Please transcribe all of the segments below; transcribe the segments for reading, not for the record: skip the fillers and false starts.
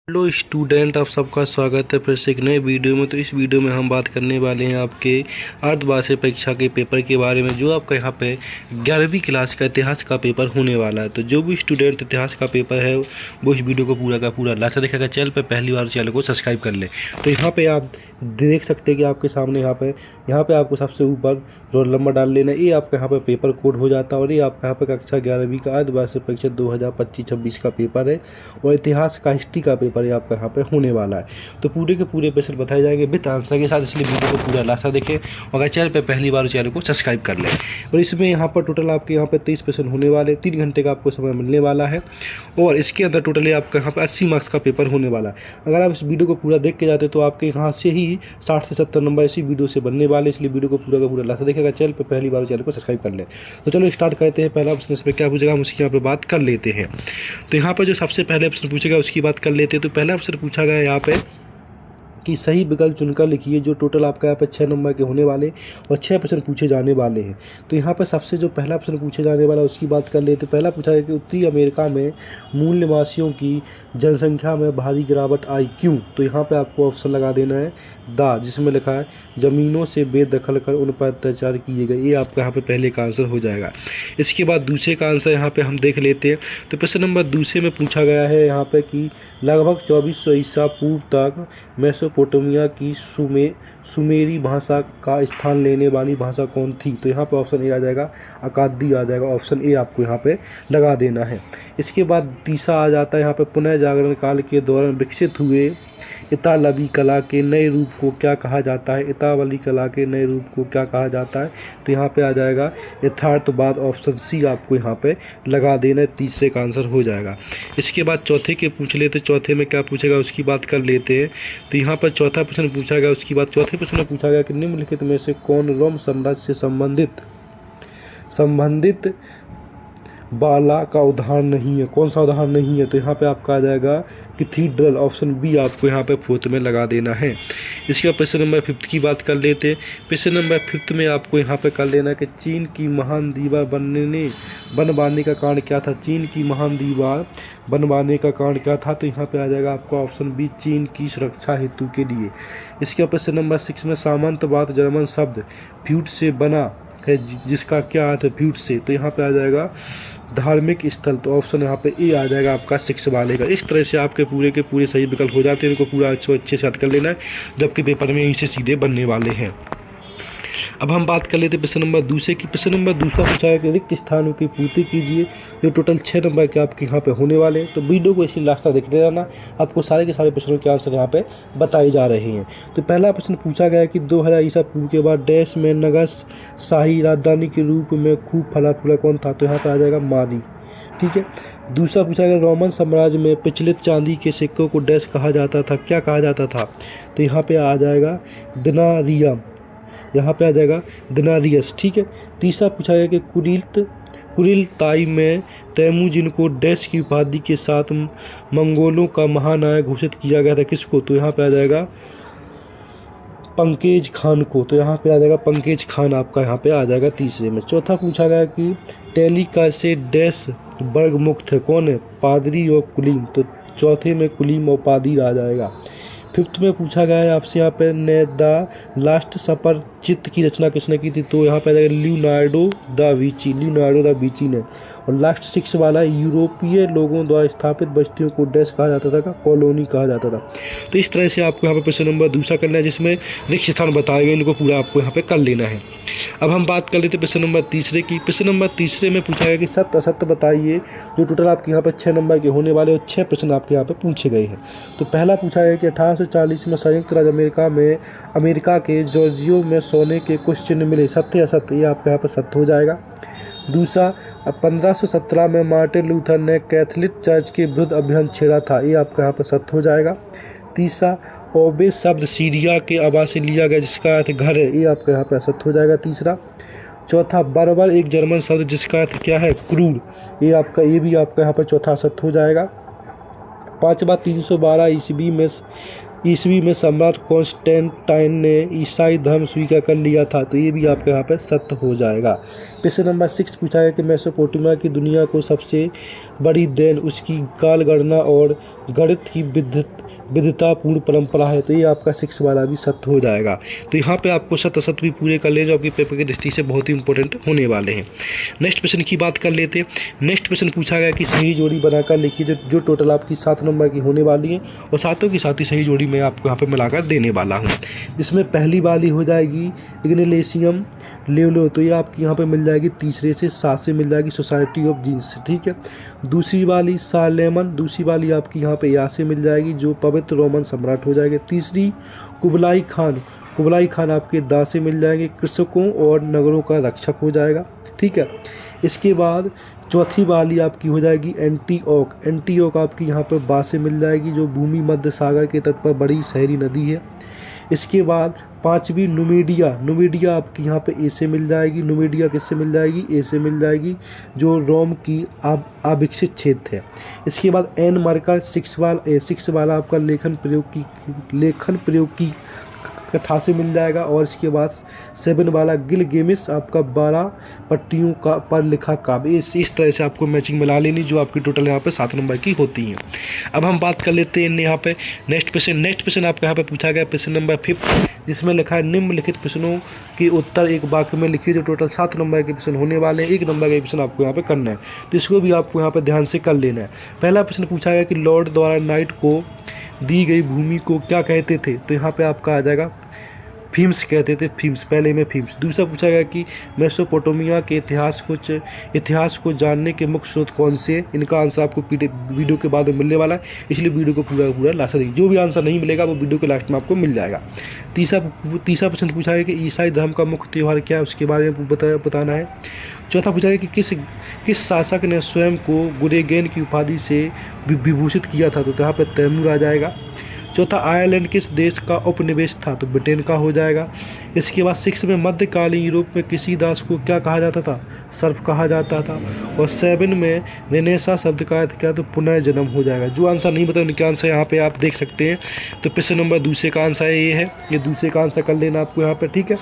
Hello student, आप सबका स्वागत है फिर से एक नए वीडियो में। तो इस वीडियो में हम बात करने वाले हैं आपके अर्धवार्षिक परीक्षा के पेपर के बारे में, जो आपका यहाँ पे 11वीं क्लास का इतिहास का पेपर होने वाला है। तो जो भी स्टूडेंट इतिहास का पेपर है वो इस वीडियो को पूरा का पूरा लास्ट देखेगा। चैनल पर पहली बार चैनल को सब्सक्राइब कर ले। तो यहाँ पर आप देख सकते हैं कि आपके सामने यहाँ पे आपको सबसे ऊपर रोल नंबर डाल लेना। ये आपका यहाँ पे पेपर कोड हो जाता है और ये आपका यहाँ पे कक्षा 11वीं का अर्धवार्षिक परीक्षा 2025-26 का पेपर है और इतिहास का हिस्ट्री का पेपर ये आपका यहाँ पे होने वाला है। तो पूरे के पूरे क्वेश्चन बताए जाएंगे विद आंसर के साथ, इसलिए वीडियो को पूरा लास्ट देखें और अगर चैनल पर पहली बार चैनल को सब्सक्राइब कर लें। और इसमें यहाँ पर टोटल आपके यहाँ पे 23 क्वेश्चन होने वाले, 3 घंटे का आपको समय मिलने वाला है और इसके अंदर टोटली आपका यहाँ पर 80 मार्क्स का पेपर होने वाला है। अगर आप इस वीडियो को पूरा देख के जाते तो आपके यहाँ से ही 60 से 70 नंबर इसी वीडियो से बनने वाले, इसलिए वीडियो को पूरा का पूरा लास्ट देखेगा। चैनल पर पहली बार चैनल को सब्सक्राइब कर लें। तो चलो स्टार्ट करते हैं। पहला प्रश्न इस पर क्या पूछेगा हम उसकी यहाँ पे बात कर लेते हैं। तो यहाँ पर जो सबसे पहले प्रश्न पूछेगा उसकी बात कर लेते हैं। तो पहला प्रश्न पूछा गया यहाँ पे कि सही विकल्प चुनकर लिखिए। जो टोटल आपका यहाँ पे 6 नंबर के होने वाले और 6 प्रश्न पूछे जाने वाले हैं। तो यहाँ पर सबसे जो पहला प्रश्न पूछे जाने वाला उसकी बात कर लेते। पहला पूछा है कि उत्तरी अमेरिका में मूल निवासियों की जनसंख्या में भारी गिरावट आई, क्यों? तो यहाँ पे आपको ऑप्शन लगा देना है दा, जिसमें लिखा है ज़मीनों से बेदखल कर उन पर अत्याचार किए गए। ये आपका यहाँ पे पहले का आंसर हो जाएगा। इसके बाद दूसरे का आंसर यहाँ पे हम देख लेते हैं। तो प्रश्न नंबर दूसरे में पूछा गया है यहाँ पे कि लगभग 2400 ईसा पूर्व तक मेसोपोटामिया की सुमेरी भाषा का स्थान लेने वाली भाषा कौन थी? तो यहाँ पे ऑप्शन ए आ जाएगा, अकादी आ जाएगा। ऑप्शन ए आपको यहाँ पे लगा देना है। इसके बाद तीसरा आ जाता है यहाँ पे पुनः जागरण काल के दौरान विकसित हुए इतालवी कला के नए रूप को क्या कहा जाता है? इतालवी कला के नए रूप को क्या कहा जाता है? तो यहाँ पे आ जाएगा यथार्थवाद। ऑप्शन सी आपको यहाँ पे लगा देना, तीसरे का आंसर हो जाएगा। इसके बाद चौथे के पूछ लेते। चौथे में क्या पूछेगा उसकी बात कर लेते हैं। तो यहाँ पर चौथा प्रश्न पूछा गया, उसकी बात चौथे प्रश्न में पूछा गया कि निम्नलिखित में से कौन रोम साम्राज्य से संबंधित बाला का उदाहरण नहीं है? कौन सा उदाहरण नहीं है? तो यहाँ पे आपका आ जाएगा कैथीड्रल। ऑप्शन बी आपको यहाँ पे फोर्थ में लगा देना है। इसके बाद प्रश्न नंबर 5 की बात कर लेते हैं। प्रश्न नंबर 5 में आपको यहाँ पे कर लेना कि चीन की महान दीवार बनवाने का कारण क्या था? चीन की महान दीवार बनवाने का कारण क्या था? तो यहाँ पे आ जाएगा आपका ऑप्शन बी, चीन की सुरक्षा हेतु के लिए। इसके बाद प्रश्न नंबर 6 में सामंतवाद जर्मन शब्द फ्यूट से बना है, जिसका क्या अर्थ है फ्यूट से? तो यहाँ पे आ जाएगा धार्मिक स्थल। तो ऑप्शन यहाँ पे ए आ जाएगा आपका 6 वाले का। इस तरह से आपके पूरे के पूरे सही विकल्प हो जाते हैं। इनको पूरा अच्छे से याद कर लेना है, जबकि पेपर में इनसे सीधे बनने वाले हैं। अब हम बात कर लेते हैं प्रश्न नंबर दूसरे की। प्रश्न नंबर दूसरा पूछा है कि रिक्त स्थानों की पूर्ति कीजिए। जो टोटल 6 नंबर के आपके यहाँ पे होने वाले हैं। तो वीडियो को इसी लास्ट तक देखते रहना, आपको सारे के सारे प्रश्नों के आंसर यहाँ पे बताए जा रहे हैं। तो पहला प्रश्न पूछा गया कि 2000 ईसा पूर्व के बाद डैश में नगर शाही राजधानी के रूप में खूब फला फूला कौन था? तो यहाँ पर आ जाएगा मादी। ठीक है। दूसरा पूछा गया रोमन साम्राज्य में प्रचलित चांदी के सिक्कों को डैश कहा जाता था, क्या कहा जाता था? तो यहाँ पे आ जाएगा दिनारियम। यहाँ पे आ जाएगा दिनारियस। ठीक है। तीसरा पूछा गया कि कुरिलताई में तैमूजिन को डैश की उपाधि के साथ मंगोलों का महानायक घोषित किया गया था, किसको? तो यहाँ पे आ जाएगा पंकेज खान को। तो यहाँ पे आ जाएगा पंकेज खान आपका यहाँ पे आ जाएगा तीसरे में। चौथा पूछा गया कि टेलीकार से डैश वर्ग मुक्त है, कौन है? पादरी और कुलीन। तो चौथे में कुलीन और पादरी आ जाएगा। 5th में पूछा गया है आपसे यहाँ पे द लास्ट सपर चित्र की रचना किसने की थी? तो यहाँ पे आ जाएगा लियोनार्डो दा विंची ने। और लास्ट 6 वाला यूरोपीय लोगों द्वारा स्थापित बस्तियों को डैश कहा जाता था, कॉलोनी कहा जाता था। तो इस तरह से आपको यहाँ पे प्रश्न नंबर दूसरा करना है, जिसमें रिक्त स्थान बताए गए, इनको पूरा आपको यहाँ पे कर लेना है। अब हम बात कर लेते हैं प्रश्न नंबर तीसरे की। प्रश्न नंबर तीसरे में पूछा गया कि सत्य असत्य बताइए। जो टोटल आपके यहाँ पे 6 नंबर के होने वाले और 6 प्रश्न आपके यहाँ पे पूछे गए हैं। तो पहला पूछा गया कि 1840 में संयुक्त राज्य अमेरिका के जॉर्जियो में सोने के कुछ चिन्ह मिले, सत्य असत्य? ये आपके यहाँ पर सत्य हो जाएगा। दूसरा, 1517 में मार्टिन लूथर ने कैथोलिक चर्च के विरुद्ध अभियान छेड़ा था, ये आपका यहाँ पर सत्य हो जाएगा। तीसरा, ओबे शब्द सीरिया के आवाज से लिया गया, जिसका अर्थ घर है, ये आपका यहाँ पर असत्य हो जाएगा तीसरा। चौथा, बर्बर एक जर्मन शब्द जिसका अर्थ क्या है? क्रूर, ये भी आपका यहाँ पर चौथा असत्य हो जाएगा। पांचवा, 312 ईस्वी में ईस्वी में सम्राट कॉन्स्टेंटाइन ने ईसाई धर्म स्वीकार कर लिया था, तो ये भी आपके यहाँ पे सत्य हो जाएगा। प्रश्न नंबर 6 पूछा गया कि मेसोपोटामिया की दुनिया को सबसे बड़ी देन उसकी काल गणना और गणित की विविधतापूर्ण परंपरा है, तो ये आपका 6 वाला भी सत्य हो जाएगा। तो यहाँ पे आपको सत्य असत्य भी पूरे कर लें जो आपके पेपर की दृष्टि से बहुत ही इंपॉर्टेंट होने वाले हैं। नेक्स्ट प्रश्न की बात कर लेते हैं। नेक्स्ट प्रश्न पूछा गया कि सही जोड़ी बनाकर लिखिए, जो टोटल आपकी 7 नंबर की होने वाली है और सातों की साथ ही सही जोड़ी मैं आपको यहाँ पे मिलाकर देने वाला हूँ। जिसमें पहली वाली हो जाएगी इग्नाटियम लोयोला, तो ये आपकी यहाँ पे मिल जाएगी तीसरे से 7 से मिल जाएगी सोसाइटी ऑफ जीन्स, ठीक है। दूसरी वाली सालेमन, दूसरी वाली आपकी यहाँ पे या से मिल जाएगी जो पवित्र रोमन सम्राट हो जाएगा। तीसरी कुबलाई खान आपके दा से मिल जाएंगे, कृषकों और नगरों का रक्षक हो जाएगा, ठीक है। इसके बाद चौथी वाली आपकी हो जाएगी एंटीओक आपकी यहाँ पर बा से मिल जाएगी जो भूमि मध्य सागर के तट पर बड़ी शहरी नदी है। इसके बाद पांचवी नुमिडिया आपकी यहाँ पे ए से मिल जाएगी। नुमिडिया किससे मिल जाएगी? ए से मिल जाएगी जो रोम की अविकसित क्षेत्र है। इसके बाद एन मार्कर 6 वाला आपका लेखन प्रयोग की कथा से मिल जाएगा। और इसके बाद 7 वाला गिलगेमिस आपका 12 पट्टियों का पर लिखा काव्य। इस तरह से आपको मैचिंग मिला लेनी जो आपकी टोटल यहाँ पे 7 नंबर की होती हैं। अब हम बात कर लेते हैं यहाँ पे नेक्स्ट क्वेश्चन आपका यहाँ पे पूछा गया प्रश्न नंबर 5 जिसमें लिखा है निम्नलिखित प्रश्नों के उत्तर एक वाक्य में लिखिए। जो टोटल 7 नंबर के प्रश्न होने वाले हैं, 1 नंबर का प्रश्न आपको यहाँ पे करना है, तो इसको भी आपको यहाँ पे ध्यान से कर लेना है। पहला प्रश्न पूछा गया कि लॉर्ड द्वारा नाइट को दी गई भूमि को क्या कहते थे, तो यहाँ पे आपका आ जाएगा फिम्स कहते थे, फिम्स पहले में फिम्स। दूसरा पूछा गया कि मेसोपोटामिया के इतिहास को जानने के मुख्य स्रोत कौन से हैं। इनका आंसर आपको वीडियो के बाद में मिलने वाला है, इसलिए वीडियो को पूरा लास्ट देखिए। जो भी आंसर नहीं मिलेगा वो वीडियो के लास्ट में आपको मिल जाएगा। तीसरा प्रश्न पूछा गया कि ईसाई धर्म का मुख्य त्यौहार क्या है, उसके बारे में बताना है। चौथा पूछा गया कि किस शासक ने स्वयं को गुरेगेन की उपाधि से विभूषित किया था, तो यहाँ पर तैमूर आ जाएगा। चौथा आयरलैंड किस देश का उपनिवेश था, तो ब्रिटेन का हो जाएगा। इसके बाद 6 में मध्यकालीन यूरोप में किसी दास को क्या कहा जाता था, सर्फ कहा जाता था। और 7 में रेनेसा शब्द का अर्थ क्या, तो पुनर्जन्म हो जाएगा। जो आंसर नहीं पता उनके आंसर यहाँ पे आप देख सकते हैं। तो प्रश्न नंबर दूसरे का आंसर ये है, ये दूसरे का आंसर कर लेना आपको यहाँ पे, ठीक है।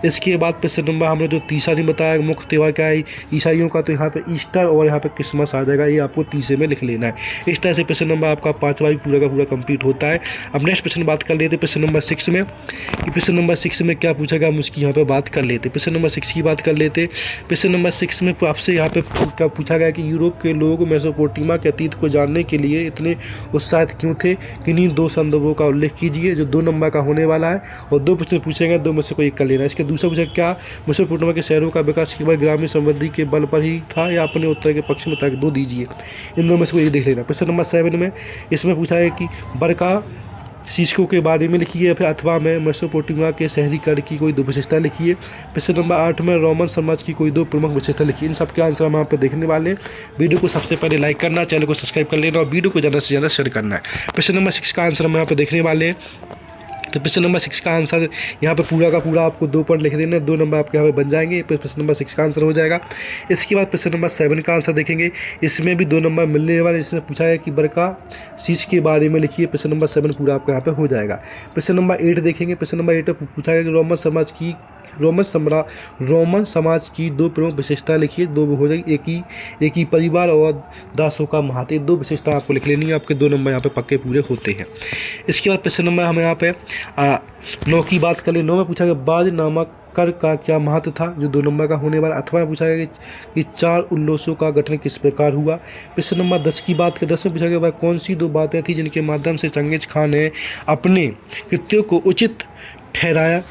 इसके बाद प्रश्न नंबर हमने जो तीसरा नहीं बताया मुख्य त्यौहार क्या है ईसाइयों का, तो यहाँ पे ईस्टर और यहाँ पे क्रिसमस आ जाएगा, ये आपको तीसरे में लिख लेना है। इस तरह से प्रश्न नंबर आपका 5वां भी पूरा का पूरा कंप्लीट होता है। अब नेक्स्ट प्रश्न बात कर लेते हैं प्रश्न नंबर 6 में कि प्रश्न नंबर 6 में क्या पूछा गया, हम उसकी यहाँ पे बात कर लेते हैं। प्रश्न नंबर 6 की बात कर लेते हैं। प्रश्न नंबर 6 में आपसे यहाँ पे क्या पूछा गया कि यूरोप के लोग मेसोपोटामिया के अतीत को जानने के लिए इतने उत्साहित क्यों थे, किन्हीं 2 संदर्भों का उल्लेख कीजिए। जो 2 नंबर का होने वाला है और 2 प्रश्न पूछेंगे, 2 में से कोई एक कर लेना। इसके दूसरा पूछा क्या मेसोपोटामिया के शहरों का विकास केवल ग्रामीण समृद्धि के बल पर ही था या अपने उत्तर के पक्ष में था, 2 दीजिए। इन 2 में से कोई एक देख लेना। प्रश्न नंबर 7 में इसमें पूछा है कि बरका शीशकों के बारे में लिखिए, फिर अथवा में मेसोपोटामिया के शहरीकरण की कोई 2 विशेषता लिखिए। प्रश्न नंबर 8 में रोमन समाज की कोई 2 प्रमुख विशेषता लिखिए। इन सब के आंसर हम यहाँ पे देखने वाले हैं। वीडियो को सबसे पहले लाइक करना, चैनल को सब्सक्राइब कर लेना और वीडियो को ज़्यादा से ज़्यादा शेयर करना है। प्रश्न नंबर 6 का आंसर हम यहाँ पे देखने वाले हैं। तो प्रश्न नंबर 6 का आंसर यहाँ पे पूरा का पूरा आपको 2 पॉइंट लिख देना, 2 नंबर आपके यहाँ पे बन जाएंगे। प्रश्न नंबर 6 का आंसर हो जाएगा। इसके बाद प्रश्न नंबर 7 का आंसर देखेंगे, इसमें भी 2 नंबर मिलने वाले। इसमें पूछा है कि बरका शीश के बारे में लिखिए। प्रश्न नंबर 7 पूरा आपका यहाँ पे हो जाएगा। प्रश्न नंबर 8 देखेंगे। प्रश्न नंबर 8 में पूछा है कि रोमन समाज की 2 प्रमुख विशेषता लिखिए। 2 हो जाएगी, एक ही परिवार और दासों का महत्व। 2 विशेषता आपको लिख लेनी है, आपके 2 नंबर यहाँ पे पक्के पूरे होते हैं। इसके बाद प्रश्न नंबर हम यहाँ पे 9 की बात कर ले। 9 में पूछा गया बाज नामक कर का क्या महत्व था, जो 2 नंबर का होने वाला। अथवा में पूछा गया कि 4 उल्लासों का गठन किस प्रकार हुआ। प्रश्न नंबर 10 की बात करें। 10 में पूछा गया वह कौन सी 2 बातें थी जिनके माध्यम से चंगेज खान ने अपने कृत्यों को उचित ठहराया,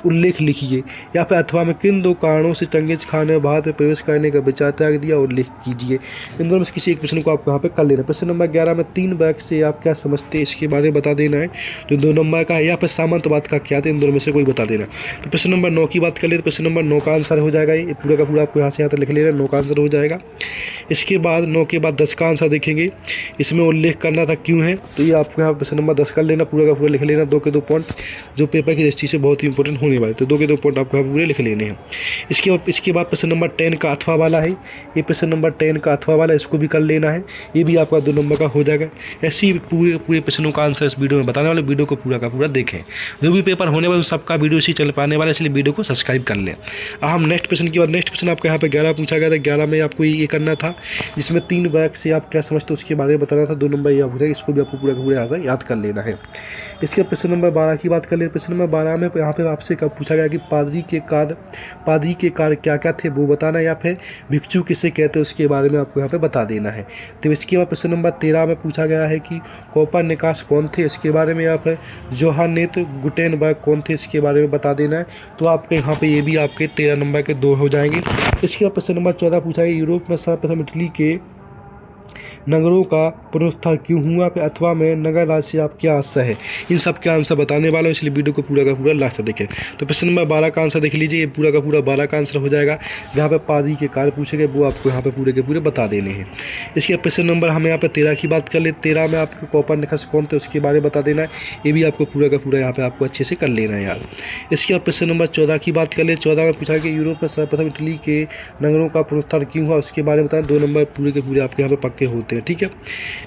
उल्लेख लिखिए। या फिर अथवा में किन 2 कारणों से चंगेज खान ने भारत में प्रवेश करने का विचार त्याग दिया, उल्लेख कीजिए। इन दोनों में किसी एक प्रश्न को आपको यहाँ पे कर लेना। प्रश्न नंबर 11 में 3 वाक्य से आप क्या समझते हैं, इसके बारे में बता देना है। जो 2 नंबर का है या फिर सामंतवाद का क्या था, इन दोनों में से कोई बता देना। तो प्रश्न नंबर 9 की बात कर ले। प्रश्न नंबर 9 का आंसर हो जाएगा, ये पूरा का पूरा आपको यहाँ से यहाँ तक लिख लेना, 9 का आंसर हो जाएगा। इसके बाद 9 के बाद 10 का आंसर देखेंगे। इसमें उल्लेख करना था क्यों है, तो ये आपको यहाँ प्रश्न नंबर 10 कर लेना, पूरा का पूरा लिख लेना। 2 के 2 पॉइंट जो पेपर की दृष्टि से बहुत ही इंपॉर्टेंट इंपॉर्टेंट होने वाले, तो 2 के 2 पॉइंट आपको यहाँ पूरे लिख लेने हैं। इसके बाद प्रश्न नंबर 10 का अथवा वाला है, ये प्रश्न नंबर 10 का अथवा वाला, इसको भी कर लेना है, ये भी आपका 2 नंबर का हो जाएगा। ऐसे ही पूरे प्रश्नों का आंसर इस वीडियो में बताने वाले, वीडियो को पूरा का पूरा देखें। जो भी पेपर होने वाले सबका वीडियो इसी चल पाने वाला है, इसलिए वीडियो को सब्सक्राइब कर लें। हम नेक्स्ट प्रश्न की बात, नेक्स्ट प्रश्न आपको यहाँ पे 11 पूछा गया था। 11 में आपको ये करना था, जिसमें 3 वाक्य से आप क्या समझते हो उसके बारे में बताना था। 2 नंबर ये हो जाएगा, इसको भी आपको पूरा का पूरा आंसर याद कर लेना है। इसके प्रश्न नंबर 12 की बात कर ले। प्रश्न नंबर 12 में यहाँ पे आपसे कब पूछा गया कि पादरी के कार्य क्या क्या थे वो बताना, या फिर भिक्षु किसे कहते हैं उसके बारे में आपको यहाँ पे बता देना है। तो इसके बाद प्रश्न नंबर 13 में पूछा गया है कि कोपरनिकस कौन थे, इसके बारे में, या फिर जोहानेस गुटेनबर्ग कौन थे, इसके बारे में बता देना है। तो आपके यहाँ पे ये भी आपके 13 नंबर के 2 हो जाएंगे। इसके बाद प्रश्न नंबर 14 पूछा गया यूरोप में सर्वप्रथम इटली के नगरों का पुनरुत्थान क्यों हुआ, फिर अथवा में नगर राज्य से आप क्या आशय है। इन सब के आंसर बताने वाला हूँ, इसलिए वीडियो को पूरा का पूरा लास्ट तक देखें। तो प्रश्न नंबर 12 का आंसर देख लीजिए, ये पूरा का पूरा 12 का आंसर हो जाएगा। जहाँ पे पादरी के कार्य पूछे गए वो आपको यहाँ पे पूरे के पूरे बता देने हैं। इसके प्रश्न नंबर हम यहाँ पे 13 की बात कर ले। 13 में आपको कोपरनिकस कौन थे उसके बारे में बता देना है, ये भी आपको पूरा का पूरा यहाँ पे आपको अच्छे से कर लेना है यार। इसके बाद प्रश्न नंबर 14 की बात कर ले। 14 में पूछा कि यूरोप में सर्वप्रथम इटली के नगरों का पुनरुत्थान क्यों हुआ उसके बारे में बताएं। 2 नंबर पूरे के पूरे आपके यहाँ पे पक्के होते हैं, ठीक है।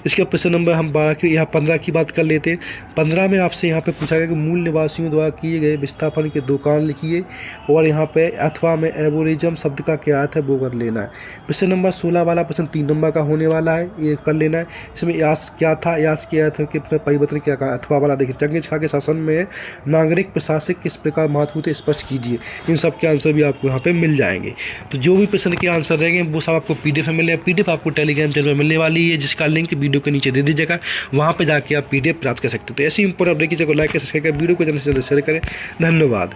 इसके प्रश्न नंबर हम 12 की यहाँ 15 की बात कर लेते हैं। 15 में आपसे यहाँ पे पूछा गया कि मूल निवासियों द्वारा किए गए विस्थापन के 2 कारण लिखिए, और यहाँ पे अथवा में एबोरिज्म शब्द का क्या अर्थ है वो कर लेना है। प्रश्न नंबर 16 वाला प्रश्न 3 नंबर का होने वाला है, ये कर लेना है। इसमें यास क्या था, यास के अर्थ के परिवर्तन क्या कहा। अथवा वाला देखिए चंगेज खां के शासन में नागरिक प्रशासक किस प्रकार महत्व थे स्पष्ट कीजिए। इन सब के आंसर भी आपको यहाँ पे मिल जाएंगे। तो जो भी प्रश्न के आंसर रहेंगे वो सब आपको PDF में मिल जाएगा। PDF आपको टेलीग्राम चैनल में मिलने वाली है, जिसका लिंक वीडियो के नीचे दे दीजिएगा, वहाँ पे जाके आप PDF प्राप्त कर सकते हो। तो ऐसी इंपॉर्टेंट अपडेट की जगह लाइक सब्सक्राइब कर वीडियो को ज़्यादा से ज़्यादा शेयर करें। धन्यवाद।